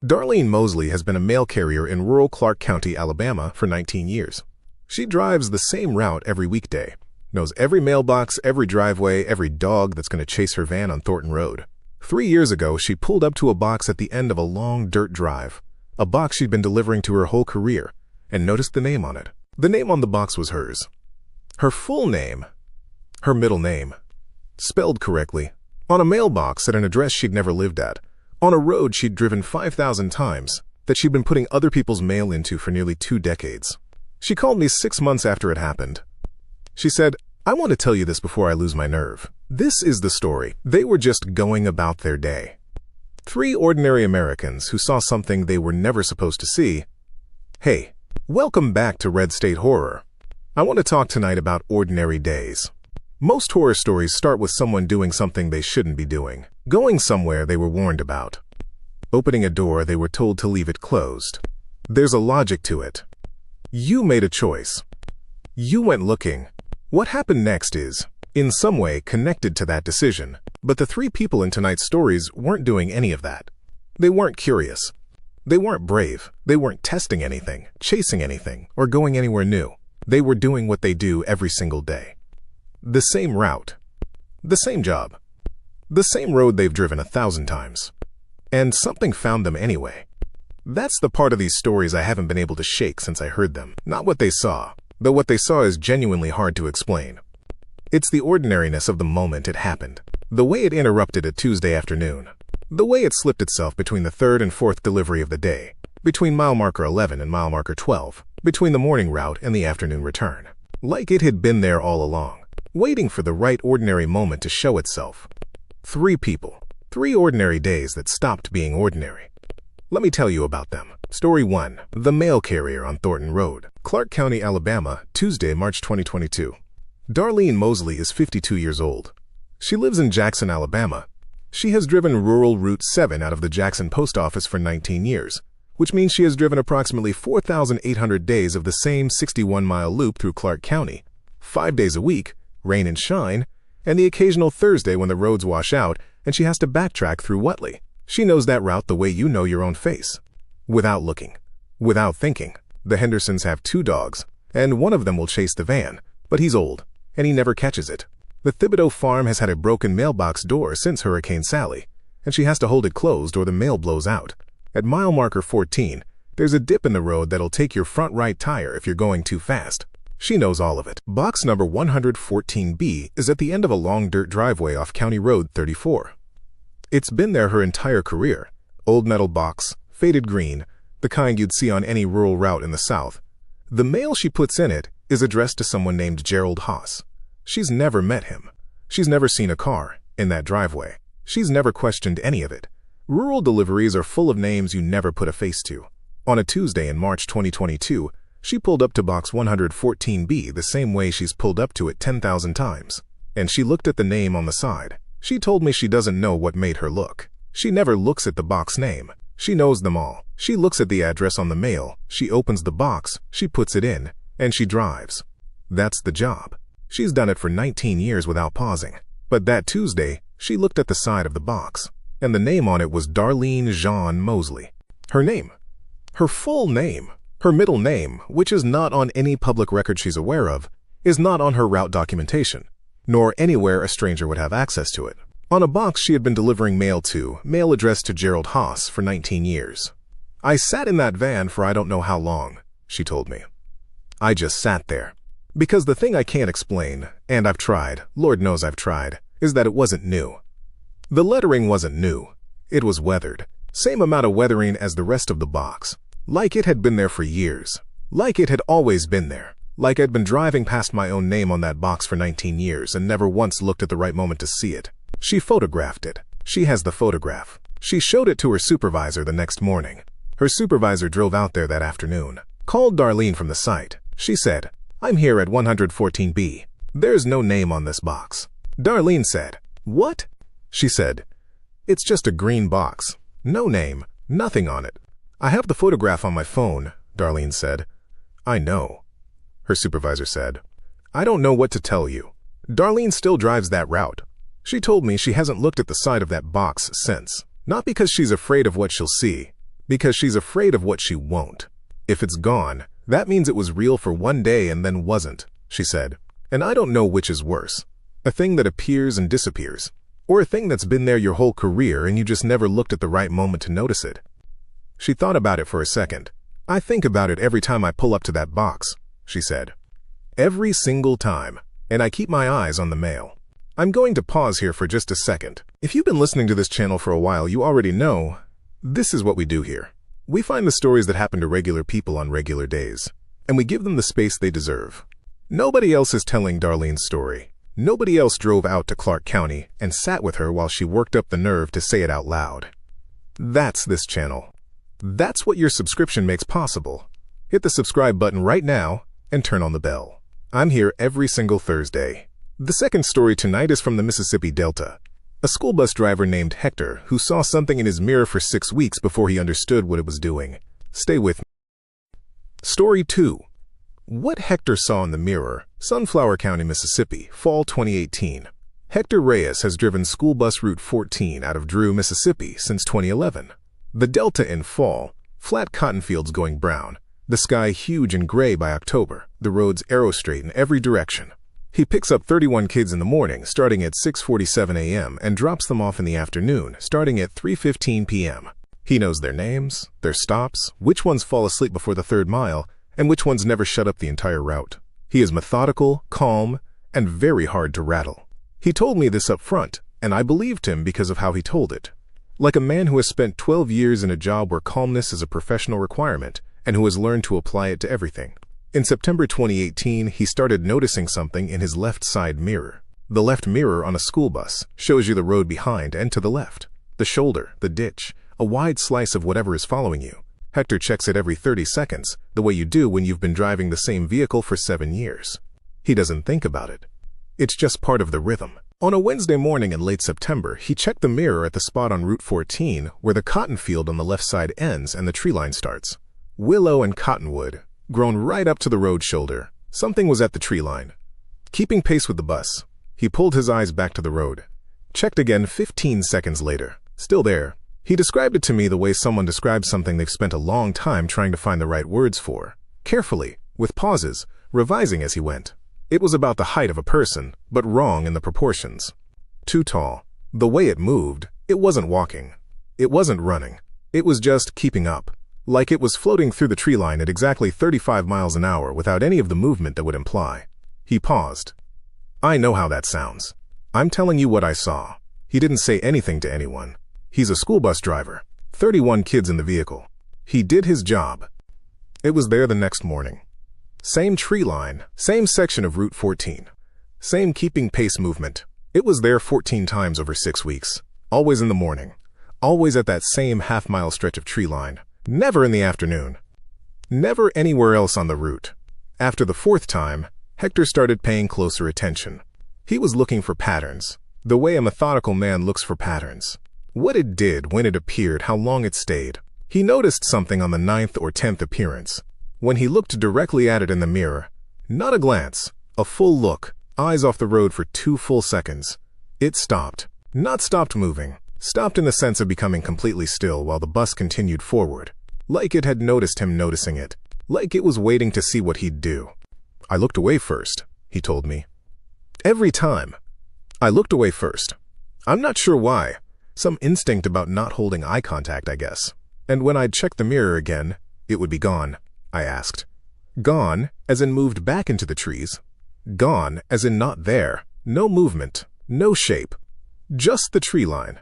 Darlene Mosley has been a mail carrier in rural Clark County, Alabama for 19 years. She drives the same route every weekday, knows every mailbox, every driveway, every dog that's going to chase her van on Thornton Road. 3 years ago, she pulled up to a box at the end of a long dirt drive, a box she'd been delivering to her whole career, and noticed the name on it. The name on the box was hers. Her full name, her middle name, spelled correctly, on a mailbox at an address she'd never lived at, on a road she'd driven 5,000 times, that she'd been putting other people's mail into for nearly 2 decades. She called me 6 months after it happened. She said, "I want to tell you this before I lose my nerve. This is the story. They were just going about their day. 3 ordinary Americans who saw something they were never supposed to see. Hey, welcome back to Red State Horror. I want to talk tonight about ordinary days. Most horror stories start with someone doing something they shouldn't be doing, going somewhere they were warned about, opening a door they were told to leave it closed. There's a logic to it. You made a choice. You went looking. What happened next is, in some way, connected to that decision. But the 3 people in tonight's stories weren't doing any of that. They weren't curious. They weren't brave. They weren't testing anything, chasing anything, or going anywhere new. They were doing what they do every single day. The same route. The same job. The same road they've driven 1,000 times. And something found them anyway. That's the part of these stories I haven't been able to shake since I heard them. Not what they saw, though what they saw is genuinely hard to explain. It's the ordinariness of the moment it happened. The way it interrupted a Tuesday afternoon. The way it slipped itself between the 3rd and 4th delivery of the day. Between mile marker 11 and mile marker 12. Between the morning route and the afternoon return. Like it had been there all along, waiting for the right ordinary moment to show itself. 3 people. 3 ordinary days that stopped being ordinary. Let me tell you about them. Story 1. The Mail Carrier on Thornton Road. Clark County, Alabama, Tuesday, March 2022. Darlene Mosley is 52 years old. She lives in Jackson, Alabama. She has driven rural Route 7 out of the Jackson post office for 19 years, which means she has driven approximately 4,800 days of the same 61-mile loop through Clark County, 5 days a week, rain and shine, and the occasional Thursday when the roads wash out and she has to backtrack through Whatley. She knows that route the way you know your own face. Without looking. Without thinking. The Hendersons have 2 dogs, and one of them will chase the van, but he's old, and he never catches it. The Thibodeau farm has had a broken mailbox door since Hurricane Sally, and she has to hold it closed or the mail blows out. At mile marker 14, there's a dip in the road that'll take your front right tire if you're going too fast. She knows all of it. Box number 114B is at the end of a long dirt driveway off County Road 34. It's been there her entire career. Old metal box, faded green, the kind you'd see on any rural route in the South. The mail she puts in it is addressed to someone named Gerald Haas. She's never met him. She's never seen a car in that driveway. She's never questioned any of it. Rural deliveries are full of names you never put a face to. On a Tuesday in March 2022, she pulled up to box 114B the same way she's pulled up to it 10,000 times. And she looked at the name on the side. She told me she doesn't know what made her look. She never looks at the box name. She knows them all. She looks at the address on the mail, she opens the box, she puts it in, and she drives. That's the job. She's done it for 19 years without pausing. But that Tuesday, she looked at the side of the box, and the name on it was Darlene Jean Mosley. Her name. Her full name. Her middle name, which is not on any public record she's aware of, is not on her route documentation, nor anywhere a stranger would have access to it. On a box she had been delivering mail to, mail addressed to Gerald Haas for 19 years. "I sat in that van for I don't know how long," she told me. "I just sat there. Because the thing I can't explain, and I've tried, Lord knows I've tried, is that it wasn't new. The lettering wasn't new. It was weathered. Same amount of weathering as the rest of the box. Like it had been there for years. Like it had always been there. Like I'd been driving past my own name on that box for 19 years and never once looked at the right moment to see it. She photographed it. She has the photograph. She showed it to her supervisor the next morning. Her supervisor drove out there that afternoon. Called Darlene from the site. She said, "I'm here at 114B. There's no name on this box." Darlene said, "What?" She said, "It's just a green box. No name. Nothing on it." "I have the photograph on my phone," Darlene said. "I know." Her supervisor said, "I don't know what to tell you." Darlene still drives that route. She told me she hasn't looked at the side of that box since. Not because she's afraid of what she'll see, Because she's afraid of what she won't. If it's gone, that means it was real for one day and then wasn't, she said. And I don't know which is worse. A thing that appears and disappears, or a thing that's been there your whole career and you just never looked at the right moment to notice it. She thought about it for a second. I think about it every time I pull up to that box, she said. Every single time. And I keep my eyes on the mail. I'm going to pause here for just a second. If you've been listening to this channel for a while, you already know this is what we do here. We find the stories that happen to regular people on regular days, and we give them the space they deserve. Nobody else is telling Darlene's story. Nobody else drove out to Clark County and sat with her while she worked up the nerve to say it out loud. That's this channel. That's what your subscription makes possible. Hit the subscribe button right now and turn on the bell. I'm here every single Thursday. The second story tonight is from the Mississippi Delta. A school bus driver named Hector who saw something in his mirror for 6 weeks before he understood what it was doing. Stay with me. Story 2. What Hector saw in the mirror, Sunflower County, Mississippi, fall 2018. Hector Reyes has driven school bus Route 14 out of Drew, Mississippi since 2011. The Delta in fall, flat cotton fields going brown, the sky huge and gray by October, the roads arrow straight in every direction. He picks up 31 kids in the morning, starting at 6:47 a.m., and drops them off in the afternoon, starting at 3:15 p.m. He knows their names, their stops, which ones fall asleep before the 3rd mile, and which ones never shut up the entire route. He is methodical, calm, and very hard to rattle. He told me this up front, and I believed him because of how he told it. Like a man who has spent 12 years in a job where calmness is a professional requirement, and who has learned to apply it to everything. In September 2018, he started noticing something in his left side mirror. The left mirror on a school bus shows you the road behind and to the left, the shoulder, the ditch, a wide slice of whatever is following you. Hector checks it every 30 seconds, the way you do when you've been driving the same vehicle for 7 years. He doesn't think about it. It's just part of the rhythm. On a Wednesday morning in late September, he checked the mirror at the spot on Route 14 where the cotton field on the left side ends and the tree line starts. Willow and cottonwood, grown right up to the road shoulder. Something was at the tree line. Keeping pace with the bus, he pulled his eyes back to the road. Checked again 15 seconds later. Still there. He described it to me the way someone describes something they've spent a long time trying to find the right words for. Carefully, with pauses, revising as he went. It was about the height of a person, but wrong in the proportions. Too tall. The way it moved, it wasn't walking. It wasn't running. It was just keeping up. Like it was floating through the tree line at exactly 35 miles an hour without any of the movement that would imply. He paused. I know how that sounds. I'm telling you what I saw. He didn't say anything to anyone. He's a school bus driver. 31 kids in the vehicle. He did his job. It was there the next morning. Same tree line, same section of Route 14. Same keeping pace movement. It was there 14 times over 6 weeks. Always in the morning. Always at that same half-mile stretch of tree line. Never in the afternoon. Never anywhere else on the route. After the 4th time, Hector started paying closer attention. He was looking for patterns, the way a methodical man looks for patterns. What it did, when it appeared, how long it stayed. He noticed something on the 9th or 10th appearance. When he looked directly at it in the mirror, not a glance, a full look, eyes off the road for 2 full seconds. It stopped. Not stopped moving. Stopped in the sense of becoming completely still while the bus continued forward. Like it had noticed him noticing it. Like it was waiting to see what he'd do. I looked away first, he told me. Every time. I looked away first. I'm not sure why. Some instinct about not holding eye contact, I guess. And when I'd check the mirror again, it would be gone, I asked. Gone, as in moved back into the trees. Gone, as in not there. No movement. No shape. Just the tree line.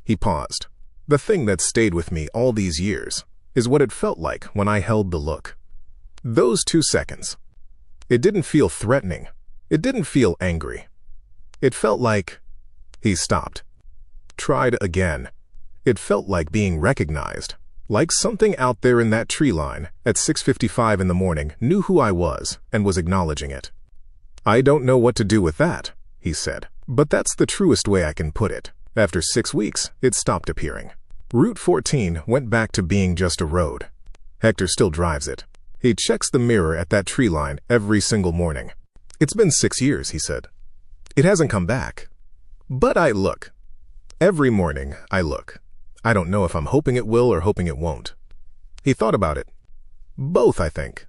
He paused. The thing that stayed with me all these years is what it felt like when I held the look. Those 2 seconds. It didn't feel threatening. It didn't feel angry. It felt like... He stopped. Tried again. It felt like being recognized. Like something out there in that tree line at 6:55 in the morning knew who I was and was acknowledging it. I don't know what to do with that, he said, but that's the truest way I can put it. After 6 weeks, it stopped appearing. Route 14 went back to being just a road. Hector still drives it. He checks the mirror at that tree line every single morning. It's been 6 years, he said. It hasn't come back. But I look. Every morning, I look. I don't know if I'm hoping it will or hoping it won't. He thought about it. Both, I think.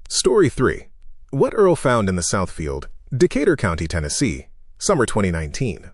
Story 3. What Earl found in the Southfield, Decatur County, Tennessee, summer 2019.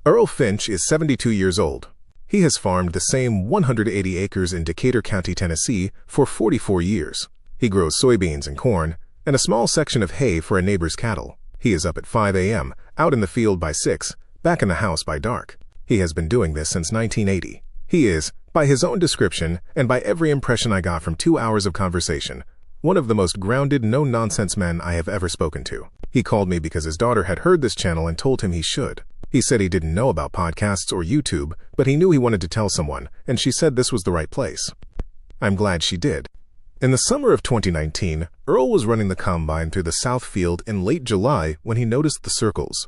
Earl Finch is 72 years old. He has farmed the same 180 acres in Decatur County, Tennessee for 44 years. He grows soybeans and corn, and a small section of hay for a neighbor's cattle. He is up at 5 a.m., out in the field by 6, back in the house by dark. He has been doing this since 1980. He is, by his own description and by every impression I got from 2 hours of conversation, one of the most grounded, no-nonsense men I have ever spoken to. He called me because his daughter had heard this channel and told him he should. He said he didn't know about podcasts or YouTube, but he knew he wanted to tell someone, and she said this was the right place. I'm glad she did. In the summer of 2019, Earl was running the combine through the South Field in late July when he noticed the circles.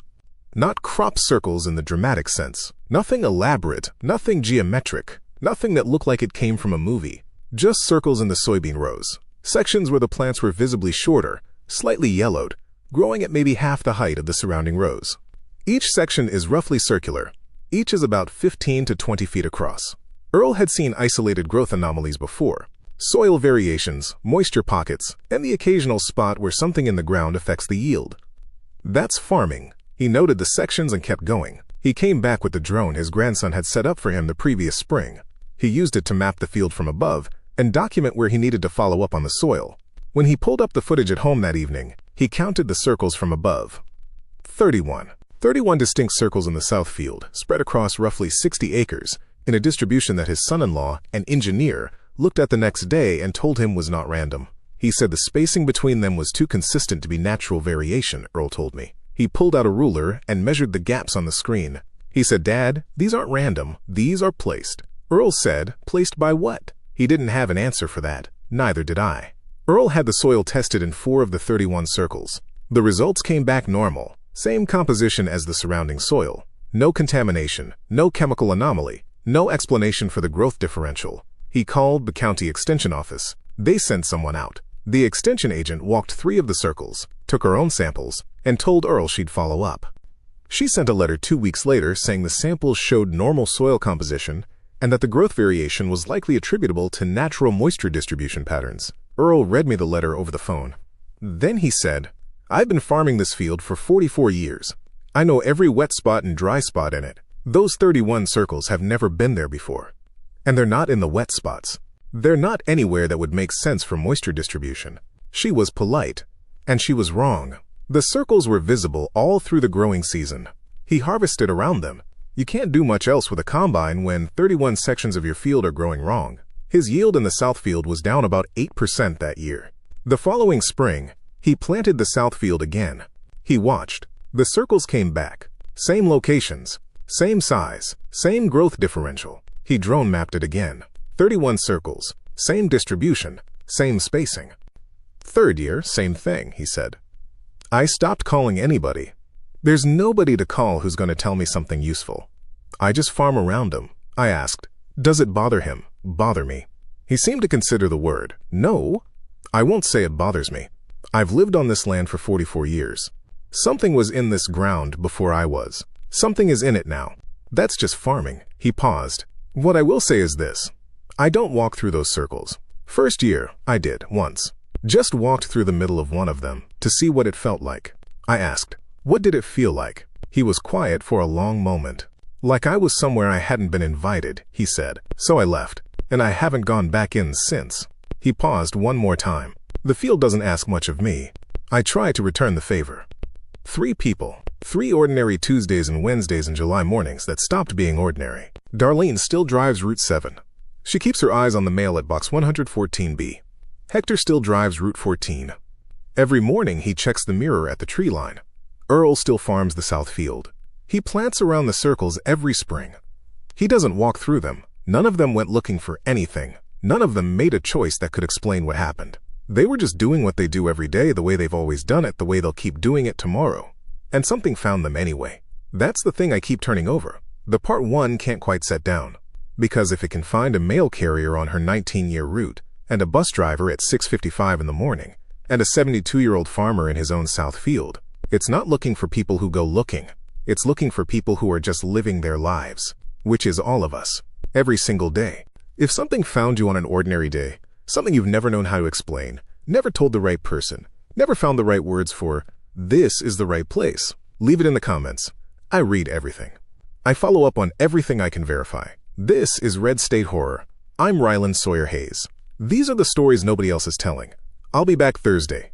Not crop circles in the dramatic sense. Nothing elaborate, nothing geometric, nothing that looked like it came from a movie. Just circles in the soybean rows. Sections where the plants were visibly shorter, slightly yellowed, growing at maybe half the height of the surrounding rows. Each section is roughly circular. Each is about 15 to 20 feet across. Earl had seen isolated growth anomalies before. Soil variations, moisture pockets, and the occasional spot where something in the ground affects the yield. That's farming. He noted the sections and kept going. He came back with the drone his grandson had set up for him the previous spring. He used it to map the field from above and document where he needed to follow up on the soil. When he pulled up the footage at home that evening, he counted the circles from above. 31. 31 distinct circles in the South Field, spread across roughly 60 acres, in a distribution that his son-in-law, an engineer, looked at the next day and told him was not random. He said the spacing between them was too consistent to be natural variation, Earl told me. He pulled out a ruler and measured the gaps on the screen. He said, "Dad, these aren't random, these are placed." Earl said, "Placed by what?" He didn't have an answer for that. Neither did I. Earl had the soil tested in 4 of the 31 circles. The results came back normal. Same composition as the surrounding soil. No contamination, no chemical anomaly, no explanation for the growth differential. He called the county extension office. They sent someone out. The extension agent walked 3 of the circles, took her own samples, and told Earl she'd follow up. She sent a letter 2 weeks later saying the samples showed normal soil composition and that the growth variation was likely attributable to natural moisture distribution patterns. Earl read me the letter over the phone. Then he said, "I've been farming this field for 44 years. I know every wet spot and dry spot in it. Those 31 circles have never been there before. And they're not in the wet spots. They're not anywhere that would make sense for moisture distribution." She was polite, and she was wrong. The circles were visible all through the growing season. He harvested around them. You can't do much else with a combine when 31 sections of your field are growing wrong. His yield in the South Field was down about 8% that year. The following spring, he planted the South Field again. He watched. The circles came back. Same locations, same size, same growth differential. He drone mapped it again. 31 circles, same distribution, same spacing. Third year, same thing, he said. I stopped calling anybody. There's nobody to call who's going to tell me something useful. I just farm around him. I asked, does it bother him? Bother me? He seemed to consider the word. No, I won't say it bothers me. I've lived on this land for 44 years. Something was in this ground before I was. Something is in it now. That's just farming. He paused. What I will say is this. I don't walk through those circles. First year, I did, once. Just walked through the middle of one of them to see what it felt like. I asked, what did it feel like? He was quiet for a long moment. Like I was somewhere I hadn't been invited, he said. So I left, and I haven't gone back in since. He paused one more time. The field doesn't ask much of me. I try to return the favor. 3 people. 3 ordinary Tuesdays and Wednesdays and July mornings that stopped being ordinary. Darlene still drives Route 7. She keeps her eyes on the mail at box 114B. Hector still drives Route 14. Every morning he checks the mirror at the tree line. Earl still farms the South Field. He plants around the circles every spring. He doesn't walk through them. None of them went looking for anything. None of them made a choice that could explain what happened. They were just doing what they do every day the way they've always done it, the way they'll keep doing it tomorrow. And something found them anyway. That's the thing I keep turning over. The part 1 can't quite set down. Because if it can find a mail carrier on her 19-year route, and a bus driver at 6:55 in the morning, and a 72-year-old farmer in his own South Field, it's not looking for people who go looking. It's looking for people who are just living their lives, which is all of us, every single day. If something found you on an ordinary day, something you've never known how to explain, never told the right person, never found the right words for, this is the right place, leave it in the comments. I read everything. I follow up on everything I can verify. This is Red State Horror. I'm Ryland Sawyer Hayes. These are the stories nobody else is telling. I'll be back Thursday.